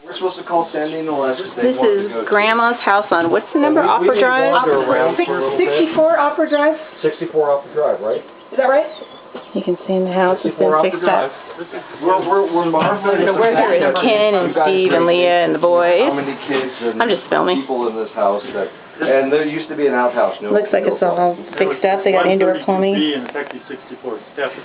We're supposed to call Sandy and Alexis. This is Grandma's house on, what's the number? Opera Drive? 64 Opera Drive? 64 Opera Drive, right? Is that right? You can see in the house has been fixed up. We're marveling. So we're here with Ken and Steve and Leah and the boys. How many kids and I'm just filming. people in this house that, and there used to be an outhouse. No, Looks like it's all fixed up. They got indoor plumbing. And it's actually 64 steps.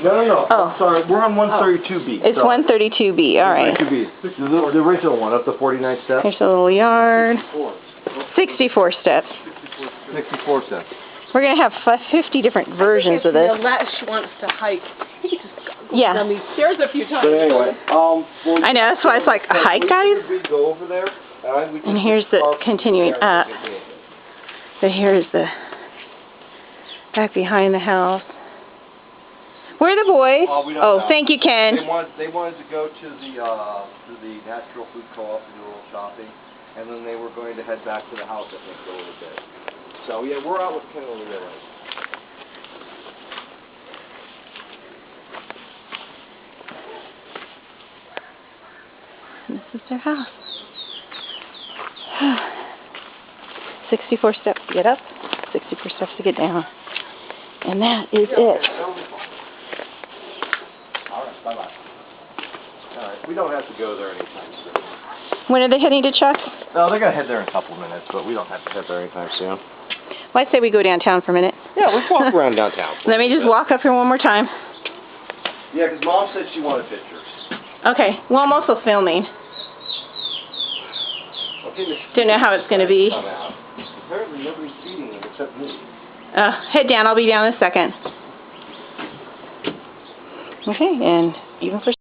No. Oh. Sorry, we're on 132B. It's 132B, alright. 132B. The original one, up to 49 steps. Here's a little yard. 64 steps. 64 steps. We're going to have 50 different versions of this. Lesh wants to hike. He just goes Yeah. down these stairs a few times. But anyway, well, I know, that's why it's like a hike, guys. We go over there, we And here's the continuing up. So here's the back behind the house. Where are the boys? We don't Oh, know. thank you, Ken. They wanted to go to the Natural Food Co-op to do a little shopping, and then they were going to head back to the house, I think, for a little bit. So yeah, we're out with Ken over there right now. This is their house. 64 steps to get up, 64 steps to get down. And that is it. Alright, bye-bye. Alright, we don't have to go there anytime soon. When are they heading to Chuck? No, they're going to head there in a couple minutes, but we don't have to head there anytime soon. Well, I say we go downtown for a minute. Yeah, let's walk around downtown. Let me just walk up here one more time. Yeah, because Mom said she wanted pictures. Okay, well, I'm also filming. Okay, Don't know how it's going to be. Apparently nobody's feeding them except me. Head down, I'll be down in a second. Okay, and even for